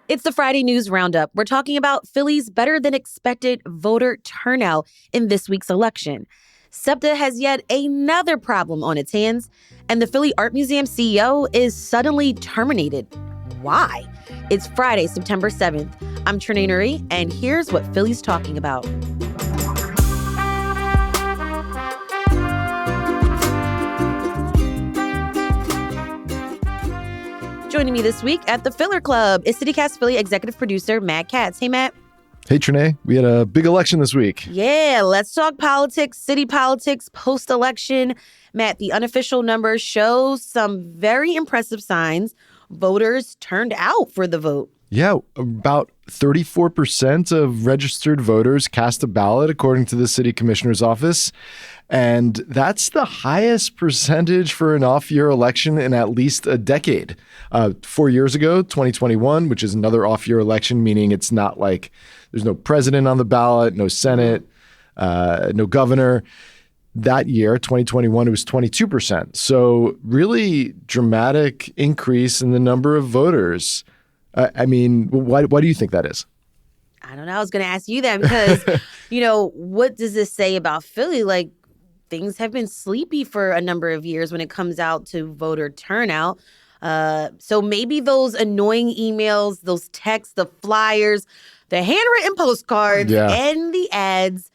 It's the Friday News Roundup. We're talking about Philly's better-than-expected voter turnout in this week's election. SEPTA has yet another problem on its hands, and the Philly Art Museum CEO is suddenly terminated. Why? It's Friday, September 7th. I'm Trenae Nuri, and here's what Philly's talking about. Joining me this week at the Filler Club is CityCast Philly executive producer Matt Katz. Hey, Matt. Hey, Trenae. We had a big election this week. Yeah, let's talk politics, city politics, post-election. Matt, the unofficial numbers show some very impressive signs. Voters turned out for the vote. Yeah, about 34% of registered voters cast a ballot, according to the city commissioner's office. And that's the highest percentage for an off-year election in at least a decade. 4 years ago, 2021, which is another off-year election, meaning it's not like there's no president on the ballot, no Senate, no governor. That year, 2021, it was 22%. So really dramatic increase in the number of voters. I mean, why do you think that is? I don't know. I was going to ask you that because, what does this say about Philly? Like, things have been sleepy for a number of years when it comes out to voter turnout. So maybe those annoying emails, those texts, the flyers, the handwritten postcards, and the ads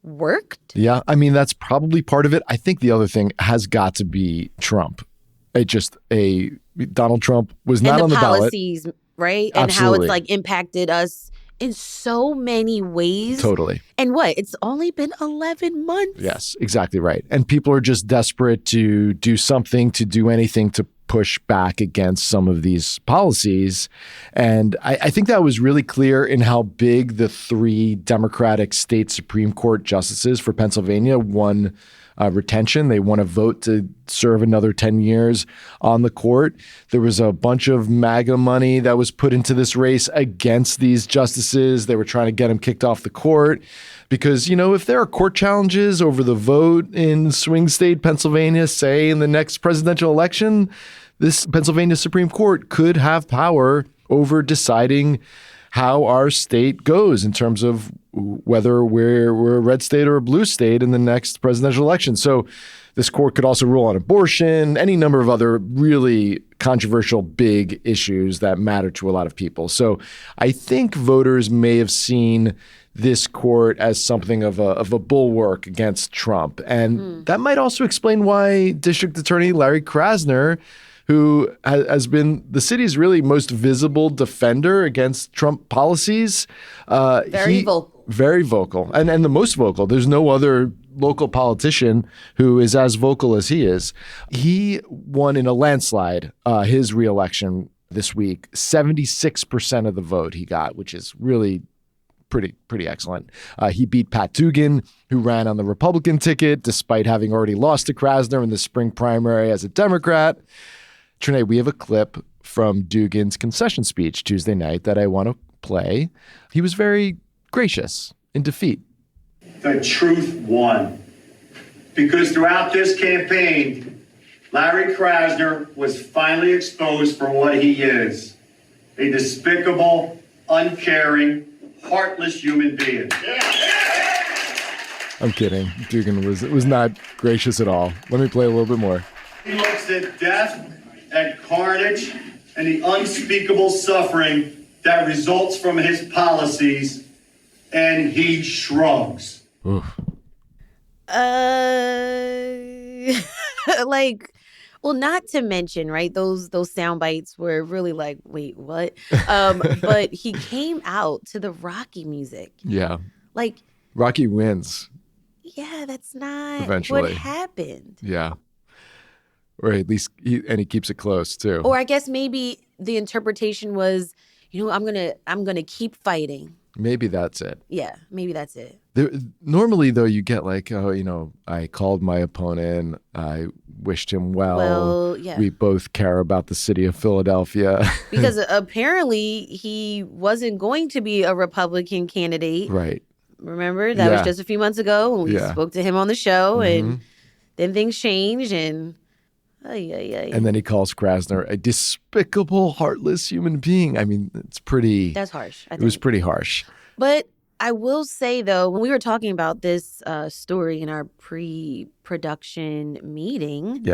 worked. Yeah, I mean, that's probably part of it. I think the other thing has got to be Trump. Donald Trump was not on the ballot. And the policies, right? And Absolutely. how it's impacted us in so many ways. Totally. And it's only been 11 months. Yes, exactly right. And people are just desperate to do something, to do anything to push back against some of these policies. And I think that was really clear in how big the three Democratic state Supreme Court justices for Pennsylvania won retention. They won a vote to serve another 10 years on the court. There was a bunch of MAGA money that was put into this race against these justices. They were trying to get them kicked off the court because, if there are court challenges over the vote in swing state Pennsylvania, say in the next presidential election, this Pennsylvania Supreme Court could have power over deciding how our state goes in terms of whether we're a red state or a blue state in the next presidential election. So this court could also rule on abortion, any number of other really controversial big issues that matter to a lot of people. So I think voters may have seen this court as something of a bulwark against Trump. And that might also explain why District Attorney Larry Krasner, who has been the city's really most visible defender against Trump policies. Very vocal. Very vocal. And the most vocal. There's no other local politician who is as vocal as he is. He won in a landslide his reelection this week. 76% of the vote he got, which is really pretty excellent. He beat Pat Dugan, who ran on the Republican ticket, despite having already lost to Krasner in the spring primary as a Democrat. Trenae, we have a clip from Dugan's concession speech Tuesday night that I want to play. He was very gracious in defeat. The truth won. Because throughout this campaign, Larry Krasner was finally exposed for what he is. A despicable, uncaring, heartless human being. I'm kidding. Dugan was not gracious at all. Let me play a little bit more. He looks at death, at carnage, and the unspeakable suffering that results from his policies, and he shrugs. Oof. Not to mention, right, those sound bites were really like, wait, what? But he came out to the Rocky music. Yeah. Like, Rocky wins. Yeah, that's not Eventually. what happened. Yeah. Or at least he keeps it close too. Or I guess maybe the interpretation was, I'm gonna keep fighting. Maybe that's it. Yeah, maybe that's it. Normally, though, you get like, I called my opponent. I wished him well. Well, yeah. We both care about the city of Philadelphia. Because apparently he wasn't going to be a Republican candidate. Right. Remember? That was just a few months ago when we spoke to him on the show. And then things changed. And Ay, ay, ay. And then he calls Krasner a despicable, heartless human being. I mean, it's pretty... That's harsh, I think. It was pretty harsh. But I will say, though, when we were talking about this story in our pre-production meeting,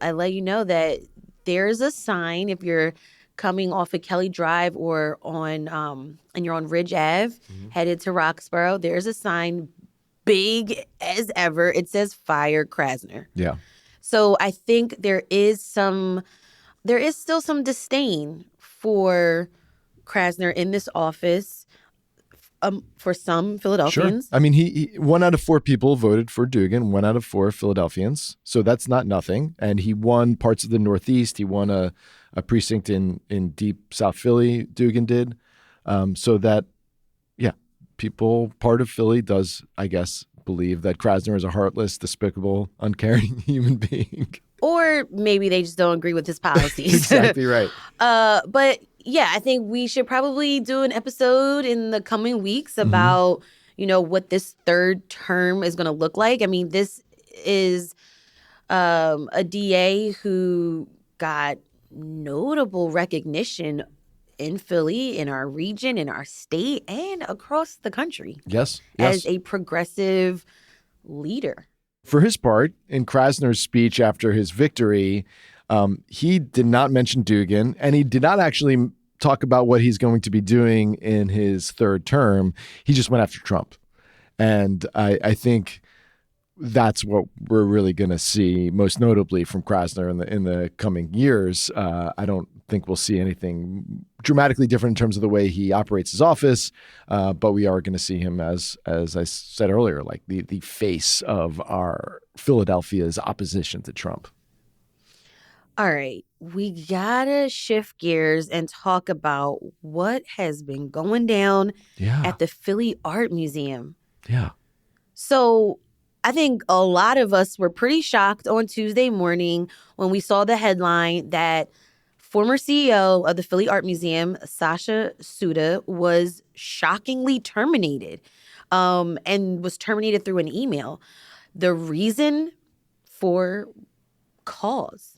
I let you know that there's a sign if you're coming off of Kelly Drive or on and you're on Ridge Ave, headed to Roxborough, there's a sign big as ever. It says "Fire Krasner." Yeah. So I think there is still some disdain for Krasner in this office for some Philadelphians. Sure. I mean, he 1 out of 4 people voted for Dugan, 1 out of 4 Philadelphians. So that's not nothing. And he won parts of the Northeast. He won a precinct in deep South Philly, Dugan did. So that, part of Philly does, I guess, believe that Krasner is a heartless, despicable, uncaring human being. Or maybe they just don't agree with his policies. Exactly right. But yeah, I think we should probably do an episode in the coming weeks about, what this third term is going to look like. I mean, this is a DA who got notable recognition in Philly, in our region, in our state, and across the country. Yes. As a progressive leader. For his part, in Krasner's speech after his victory, he did not mention Dugan, and he did not actually talk about what he's going to be doing in his third term. He just went after Trump. And I think that's what we're really going to see, most notably from Krasner in the coming years. I don't think we'll see anything dramatically different in terms of the way he operates his office, but we are going to see him as I said earlier, like the face of our Philadelphia's opposition to Trump. All right, we gotta shift gears and talk about what has been going down at the Philly Art Museum. Yeah. So I think a lot of us were pretty shocked on Tuesday morning when we saw the headline that former CEO of the Philly Art Museum, Sasha Suda, was shockingly terminated and was terminated through an email. The reason for cause.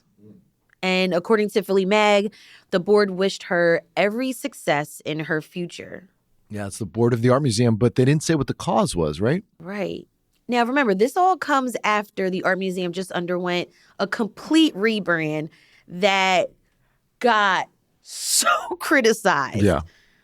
And according to Philly Mag, the board wished her every success in her future. Yeah, it's the board of the Art Museum, but they didn't say what the cause was, right? Right. Now, remember, this all comes after the Art Museum just underwent a complete rebrand that got so criticized. Yeah.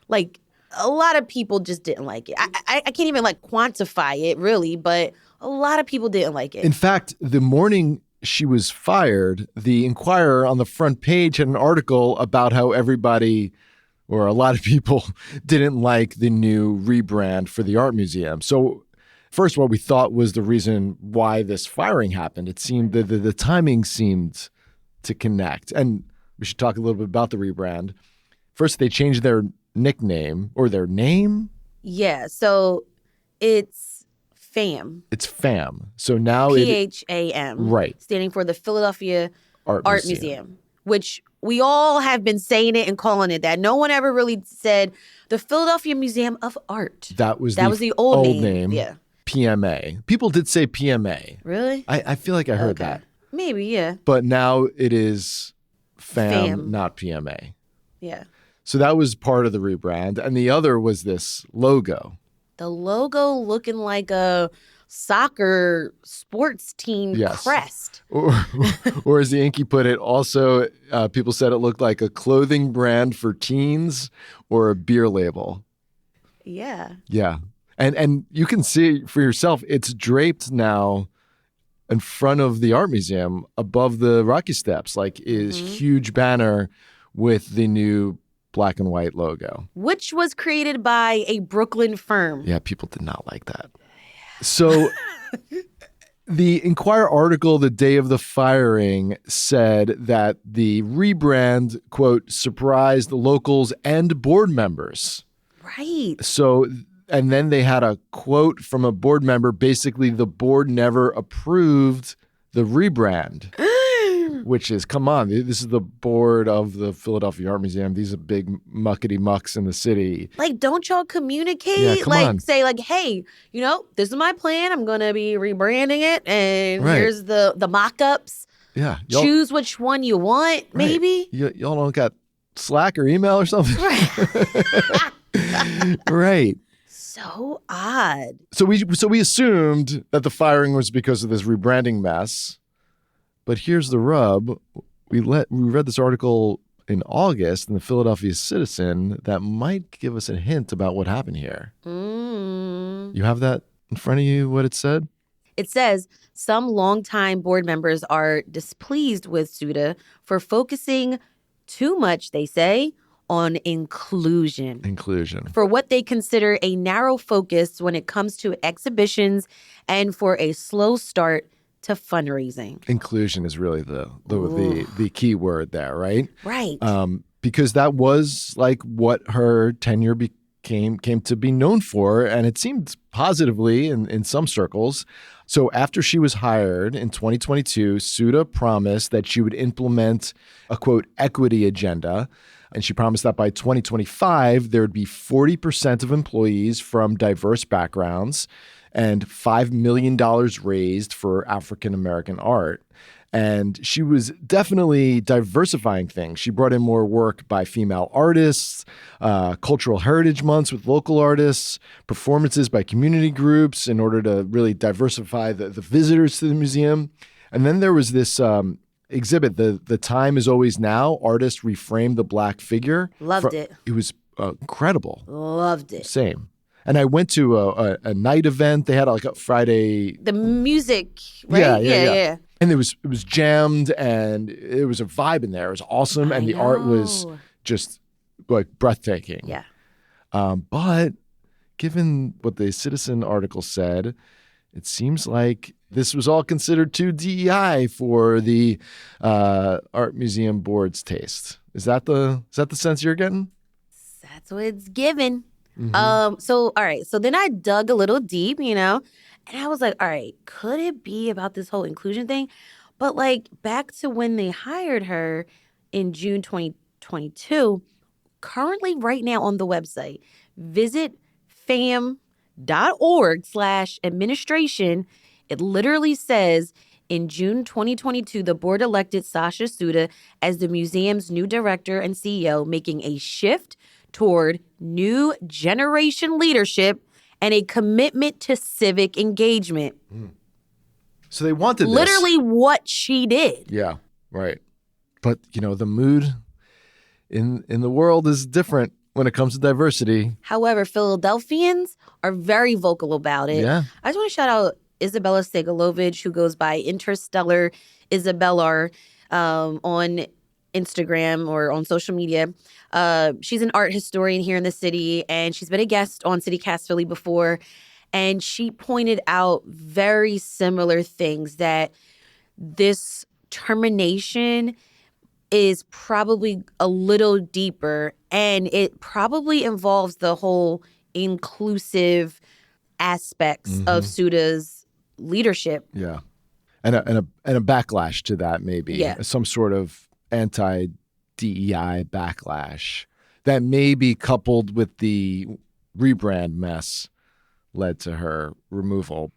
Like, a lot of people just didn't like it. I can't even, quantify it, really, but a lot of people didn't like it. In fact, the morning she was fired, the Inquirer on the front page had an article about how everybody, or a lot of people, didn't like the new rebrand for the Art Museum. So first, what we thought was the reason why this firing happened. It seemed that the timing seemed to connect. And we should talk a little bit about the rebrand. First, they changed their nickname or their name. Yeah, so it's FAM. It's FAM. So now PHAM. Right. Standing for the Philadelphia Art Museum, which we all have been saying it and calling it that. No one ever really said the Philadelphia Museum of Art. That was the old name. Yeah. PMA. People did say PMA. Really? I feel like I heard that. Maybe, yeah. But now it is FAM, not PMA. Yeah. So that was part of the rebrand. And the other was this logo. The logo looking like a soccer sports team crest. Or as the Inky put it, also people said it looked like a clothing brand for teens or a beer label. Yeah. Yeah. And you can see for yourself, it's draped now in front of the Art Museum above the Rocky Steps, like is huge banner with the new black and white logo. Which was created by a Brooklyn firm. Yeah, people did not like that. So the Inquirer article the day of the firing said that the rebrand, quote, surprised the locals and board members. Right. So, and then they had a quote from a board member. Basically, the board never approved the rebrand. Which is, come on, this is the board of the Philadelphia Art Museum. These are big muckety mucks in the city. Like, don't y'all communicate? Yeah, come on. Say, hey, this is my plan. I'm going to be rebranding it. And here's the mock-ups Yeah. choose which one you want, maybe. Y'all don't got Slack or email or something? Right. So odd. So we assumed that the firing was because of this rebranding mess. But here's the rub. We read this article in August in the Philadelphia Citizen that might give us a hint about what happened here. You have that in front of you, what it said? It says some longtime board members are displeased with SEPTA for focusing too much, they say, on inclusion. For what they consider a narrow focus when it comes to exhibitions and for a slow start to fundraising. Inclusion is really the key word there, right? Right. Because that was like what her tenure came to be known for, and it seemed positively in some circles. So after she was hired in 2022, SEPTA promised that she would implement a, quote, equity agenda. And she promised that by 2025, there would be 40% of employees from diverse backgrounds and $5 million raised for African-American art. And she was definitely diversifying things. She brought in more work by female artists, cultural heritage months with local artists, performances by community groups in order to really diversify the visitors to the museum. And then there was this exhibit, The Time Is Always Now. Artists reframed the Black figure. Loved it. It was incredible. Loved it. Same. And I went to a night event. They had like a Friday. The music, right? Yeah. And it was jammed, and it was a vibe in there. It was awesome, and the art was just like breathtaking. Yeah. But given what the Citizen article said, it seems like this was all considered too DEI for the art museum board's taste. Is that the sense you're getting? That's what it's given. So then I dug a little deep, and I was like, all right, could it be about this whole inclusion thing? But like back to when they hired her in June 2022, currently right now on the website, visit fam.org/administration. It literally says, in June 2022, the board elected Sasha SEPTA as the museum's new director and CEO, making a shift toward new generation leadership and a commitment to civic engagement. So they wanted this. Literally what she did. Yeah, right. But, the mood in the world is different when it comes to diversity. However, Philadelphians are very vocal about it. Yeah. I just want to shout out Isabella Segalovich, who goes by Interstellar Isabellar on Instagram or on social media. She's an art historian here in the city, and she's been a guest on CityCast Philly before. And she pointed out very similar things, that this termination is probably a little deeper, and it probably involves the whole inclusive aspects of SEPTA's leadership. Yeah. And a backlash to that, maybe. Yeah. Some sort of anti-DEI backlash that may be coupled with the rebrand mess led to her removal.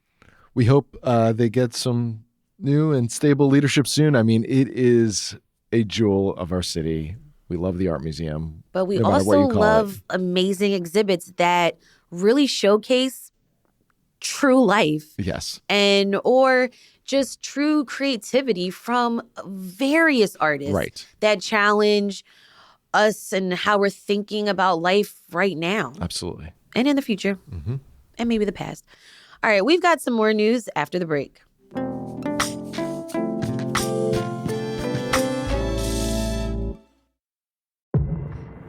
We hope they get some new and stable leadership soon. I mean, it is a jewel of our city. We love the art museum. But we also love amazing exhibits that really showcase true life. Yes. Or just true creativity from various artists that challenge us and how we're thinking about life right now. Absolutely. And in the future. And maybe the past. All right, we've got some more news after the break.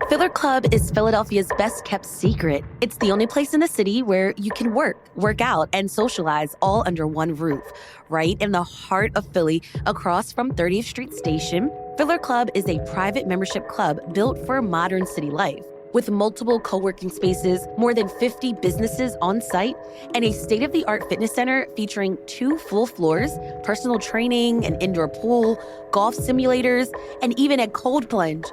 Filler Club is Philadelphia's best kept secret. It's the only place in the city where you can work out, and socialize all under one roof. Right in the heart of Philly, across from 30th Street Station, Filler Club is a private membership club built for modern city life. With multiple co-working spaces, more than 50 businesses on site, and a state-of-the-art fitness center featuring 2 full floors, personal training, an indoor pool, golf simulators, and even a cold plunge.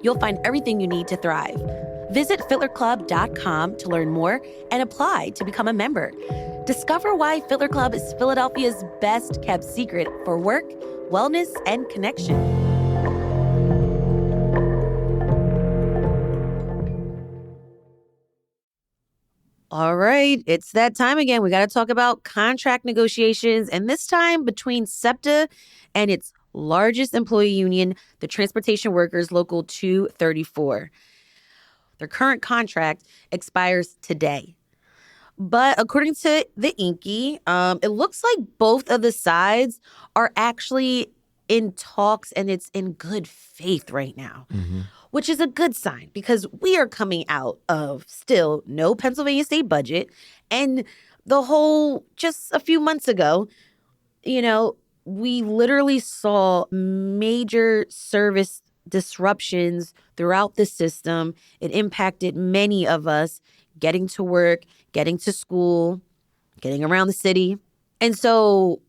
You'll find everything you need to thrive. Visit fillerclub.com to learn more and apply to become a member. Discover why Filler Club is Philadelphia's best kept secret for work, wellness, and connection. All right, it's that time again. We got to talk about contract negotiations, and this time between SEPTA and its largest employee union, the Transportation Workers Local 234. Their current contract expires today. But according to the Inky, it looks like both of the sides are actually in talks and it's in good faith right now, which is a good sign because we are coming out of still no Pennsylvania state budget. And the whole, just a few months ago, we literally saw major service disruptions throughout the system. It impacted many of us getting to work, getting to school, getting around the city. And so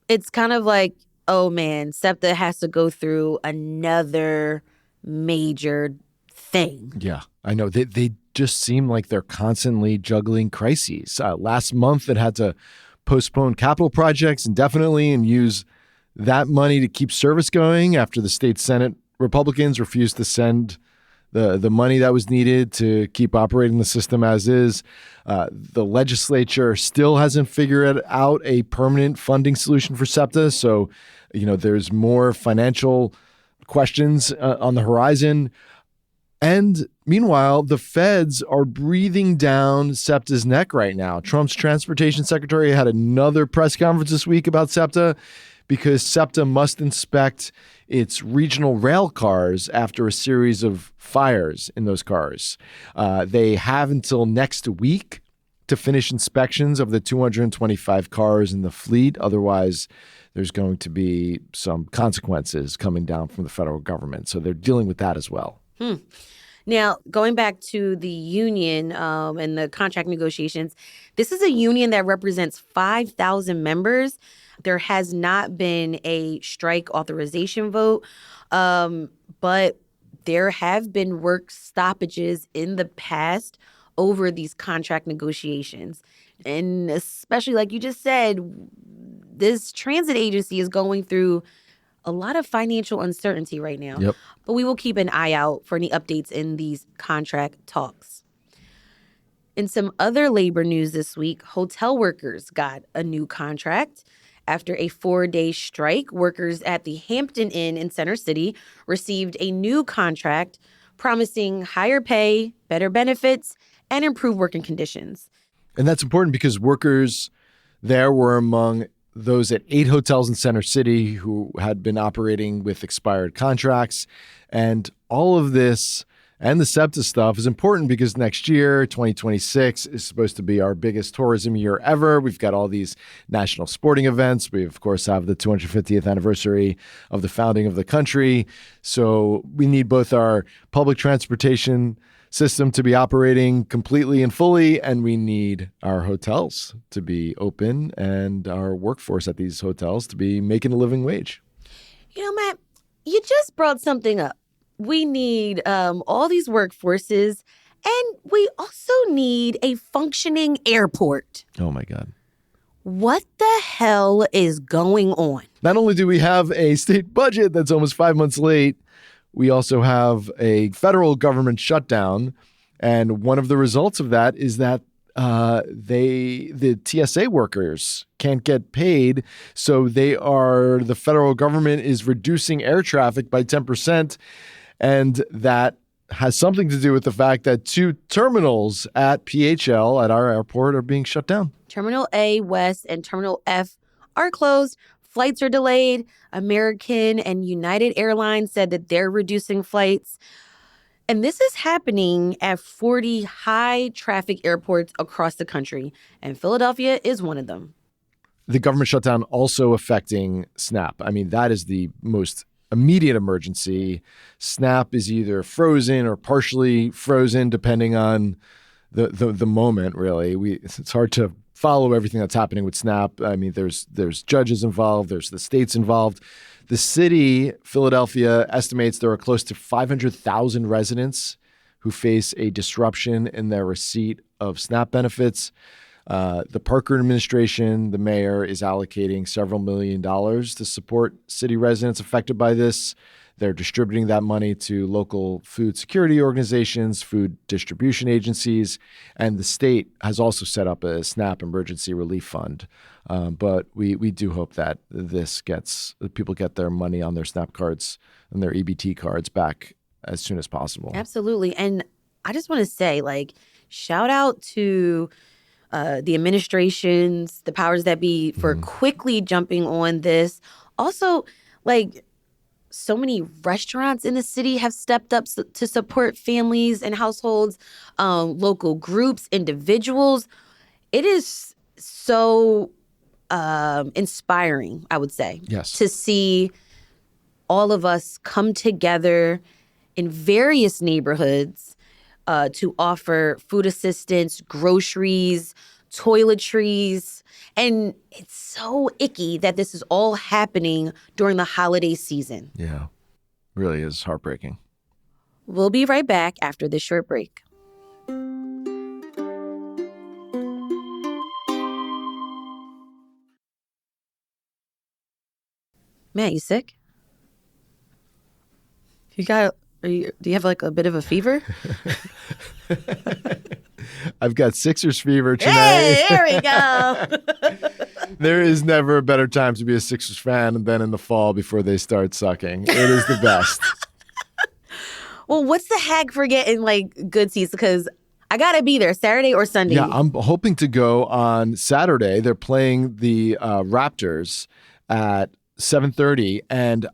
it's kind of like, oh man, SEPTA has to go through another major thing. Yeah, I know. They just seem like they're constantly juggling crises. Last month, it had to postpone capital projects indefinitely and use that money to keep service going after the state Senate Republicans refused to send the money that was needed to keep operating the system as is. The legislature still hasn't figured out a permanent funding solution for SEPTA. So, there's more financial questions on the horizon. And meanwhile, the feds are breathing down SEPTA's neck right now. Trump's transportation secretary had another press conference this week about SEPTA because SEPTA must inspect its regional rail cars after a series of fires in those cars. They have until next week to finish inspections of the 225 cars in the fleet. Otherwise, there's going to be some consequences coming down from the federal government. So they're dealing with that as well. Now, going back to the union and the contract negotiations, this is a union that represents 5,000 members. There has not been a strike authorization vote, but there have been work stoppages in the past over these contract negotiations. And especially like you just said, this transit agency is going through a lot of financial uncertainty right now. Yep. But we will keep an eye out for any updates in these contract talks. In some other labor news this week, hotel workers got a new contract. After a 4-day strike, workers at the Hampton Inn in Center City received a new contract promising higher pay, better benefits, and improved working conditions. And that's important because workers there were among those at 8 hotels in Center City who had been operating with expired contracts. And all of this and the SEPTA stuff is important because next year, 2026, is supposed to be our biggest tourism year ever. We've got all these national sporting events. We, of course, have the 250th anniversary of the founding of the country. So we need both our public transportation system to be operating completely and fully, and we need our hotels to be open and our workforce at these hotels to be making a living wage. Matt, you just brought something up. We need all these workforces, and we also need a functioning airport. Oh, my God. What the hell is going on? Not only do we have a state budget that's almost 5 months late, we also have a federal government shutdown. And one of the results of that is that the TSA workers can't get paid. So the federal government is reducing air traffic by 10%. And that has something to do with the fact that 2 terminals at PHL at our airport are being shut down. Terminal A West and Terminal F are closed. Flights are delayed. American and United Airlines said that they're reducing flights. And this is happening at 40 high-traffic airports across the country, and Philadelphia is one of them. The government shutdown also affecting SNAP. I mean, that is the most immediate emergency. SNAP is either frozen or partially frozen, depending on the moment, really. It's hard to follow everything that's happening with SNAP. I mean, there's judges involved, there's the states involved. The city, Philadelphia, estimates there are close to 500,000 residents who face a disruption in their receipt of SNAP benefits. The Parker administration, the mayor, is allocating several $1 million to support city residents affected by this. They're distributing that money to local food security organizations, food distribution agencies, and the state has also set up a SNAP emergency relief fund. But we do hope that people get their money on their SNAP cards and their EBT cards back as soon as possible. Absolutely. And I just want to say, shout out to the administrations, the powers that be, for quickly jumping on this. Also, so many restaurants in the city have stepped up to support families and households, local groups, individuals. It is so inspiring, I would say, yes, to see all of us come together in various neighborhoods to offer food assistance, groceries, toiletries. And it's so icky that this is all happening during the holiday season. Yeah, really is heartbreaking. We'll be right back after this short break. Matt, you sick? Do you have a bit of a fever? I've got Sixers fever, Trenae. Hey, there we go. There is never a better time to be a Sixers fan than in the fall before they start sucking. It is the best. Well, what's the hack for getting good seats? Because I gotta be there Saturday or Sunday. Yeah, I'm hoping to go on Saturday. They're playing the Raptors at 7:30, and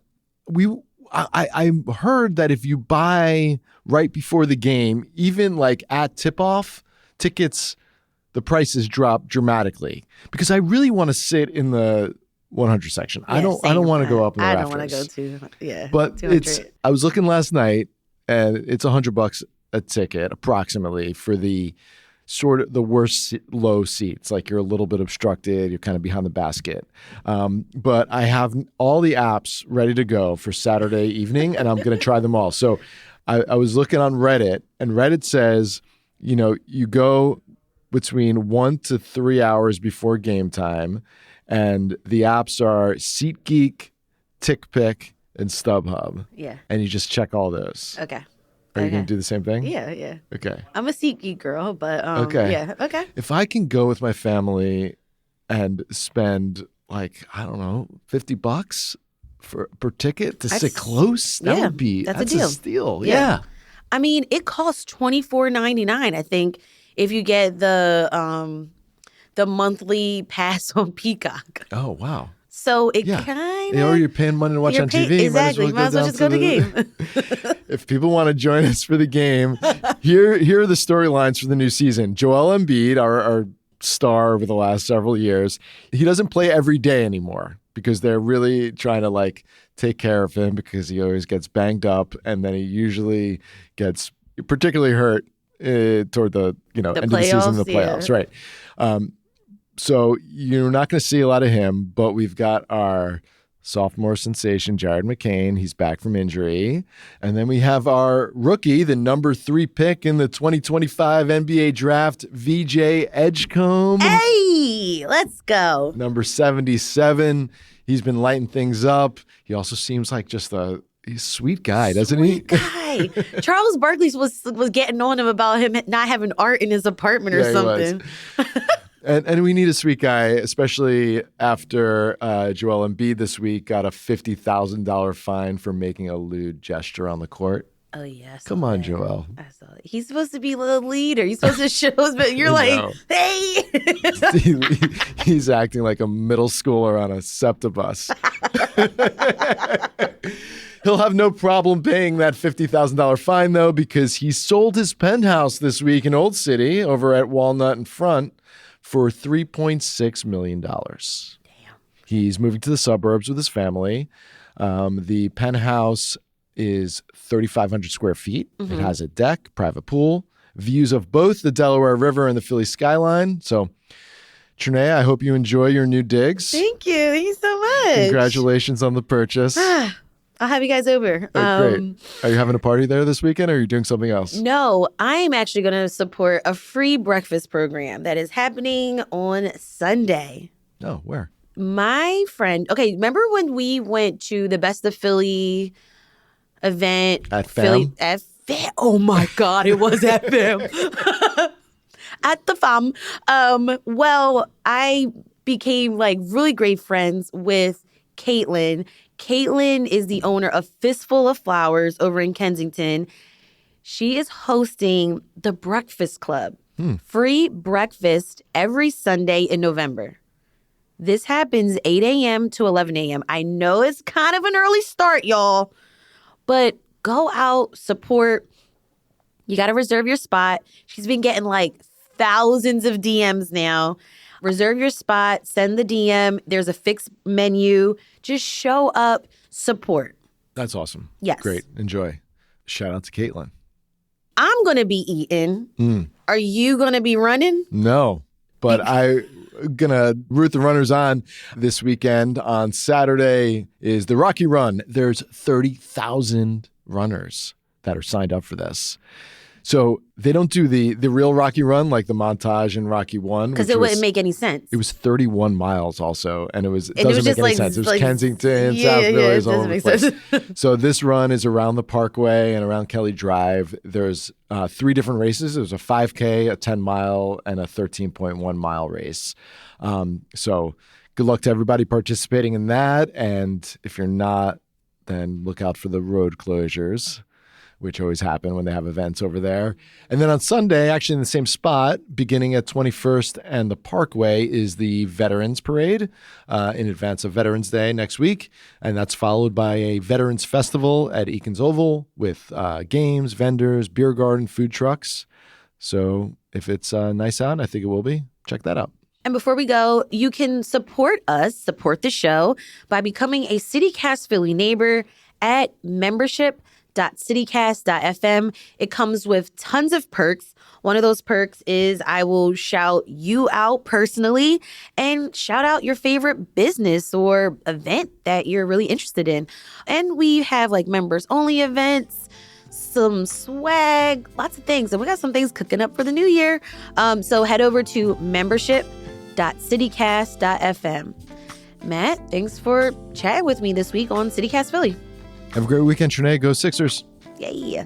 I heard that if you buy right before the game, even at tip-off, tickets, the prices drop dramatically. Because I really want to sit in the 100 section. Yeah, I don't want to go up in the I rafters. don't want to go to, yeah. But 200. I was looking last night, and it's $100 a ticket, approximately, for the sort of the worst low seats. You're a little bit obstructed, you're kind of behind the basket. But I have all the apps ready to go for Saturday evening, and I'm going to try them all. So I was looking on Reddit, and Reddit says, you go between 1 to 3 hours before game time, and the apps are SeatGeek, TickPick, and StubHub. Yeah. And you just check all those. Okay. Are you going to do the same thing? Yeah. Okay. I'm a SeatGeek girl, but okay. Yeah. Okay. If I can go with my family and spend I don't know, $50 per ticket to sit close, that's a deal. A steal. Yeah. I mean, it costs $24.99. I think if you get the monthly pass on Peacock. Oh wow. So it kind of. Or you're paying money to watch on TV. Exactly. Might as well just go to the game. If people want to join us for the game, here are the storylines for the new season. Joel Embiid, our star over the last several years, he doesn't play every day anymore because they're really trying to take care of him because he always gets banged up, and then he usually gets particularly hurt toward the end of the season, the playoffs, right? So you're not going to see a lot of him, but we've got our sophomore sensation, Jared McCain. He's back from injury. And then we have our rookie, the number 3 pick in the 2025 NBA draft, VJ Edgecombe. Hey, let's go. Number 77. He's been lighting things up. He also seems like just he's a sweet guy, doesn't he? Sweet guy. Charles Barkley was getting on him about him not having art in his apartment or something. And we need a sweet guy, especially after Joel Embiid this week got a $50,000 fine for making a lewd gesture on the court. Oh, yes. Come on, Joel. I saw it. He's supposed to be the leader. He's supposed to show us, but you're hey. He's acting like a middle schooler on a SEPTA bus. He'll have no problem paying that $50,000 fine, though, because he sold his penthouse this week in Old City over at Walnut and Front for $3.6 million. Damn. He's moving to the suburbs with his family. The penthouse is 3,500 square feet. Mm-hmm. It has a deck, private pool, views of both the Delaware River and the Philly skyline. So, Trenae, I hope you enjoy your new digs. Thank you. Thank you so much. Congratulations on the purchase. I'll have you guys over. Great. Are you having a party there this weekend, or are you doing something else? No, I'm actually going to support a free breakfast program that is happening on Sunday. Oh, where? My friend, okay, remember when we went to the Best of Philly event? At FAM? Oh my God, it was at FAM. At the FAM. Well, I became like really great friends with Caitlin. Caitlin is the owner of Fistful of Flowers over in Kensington. She is hosting the Breakfast Club. Free breakfast every Sunday in November. This happens 8 a.m. to 11 a.m. I know it's kind of an early start, y'all, but go out, support. You got to reserve your spot. She's been getting like thousands of DMs now. Reserve your spot, send the DM. There's a fixed menu. Just show up, support. That's awesome. Yes. Great. Enjoy. Shout out to Caitlin. I'm going to be eating. Are you going to be running? No, but I'm going to root the runners on this weekend. On Saturday is the Rocky Run. There's 30,000 runners that are signed up for this. So they don't do the real Rocky Run like the montage in Rocky 1. Because it wouldn't make any sense. It was 31 miles also, and it doesn't just make any like, sense. It was like, Kensington, South Village, all over the place. So this run is around the Parkway and around Kelly Drive. There's 3 different races. There's a 5K, a 10-mile, and a 13.1-mile race. So good luck to everybody participating in that. And if you're not, then look out for the road closures, which always happen when they have events over there. And then on Sunday, actually in the same spot, beginning at 21st and the Parkway, is the Veterans Parade in advance of Veterans Day next week. And that's followed by a Veterans Festival at Eakins Oval with games, vendors, beer garden, food trucks. So if it's nice out, I think it will be, check that out. And before we go, you can support us, support the show, by becoming a CityCast Philly neighbor at membership.citycast.fm. It comes with tons of perks. One of those perks is I will shout you out personally and shout out your favorite business or event that you're really interested in. And we have like members only events, some swag, lots of things. And we got some things cooking up for the new year. So head over to membership.citycast.fm. Matt, thanks for chatting with me this week on CityCast Philly. Have a great weekend, Trenae. Go Sixers. Yay.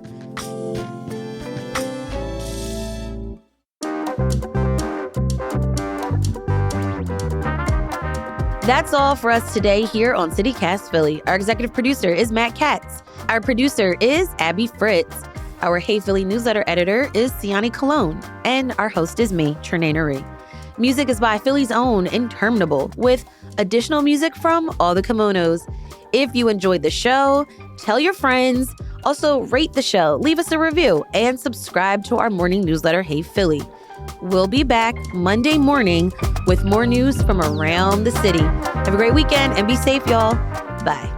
That's all for us today here on CityCast Philly. Our executive producer is Matt Katz. Our producer is Abby Fritz. Our Hey Philly newsletter editor is Siani Colon. And our host is me, Trenae Nuri. Music is by Philly's own Interminable, with additional music from All the Kimonos. If you enjoyed the show, tell your friends. Also, rate the show, leave us a review, and subscribe to our morning newsletter, Hey Philly. We'll be back Monday morning with more news from around the city. Have a great weekend and be safe, y'all. Bye.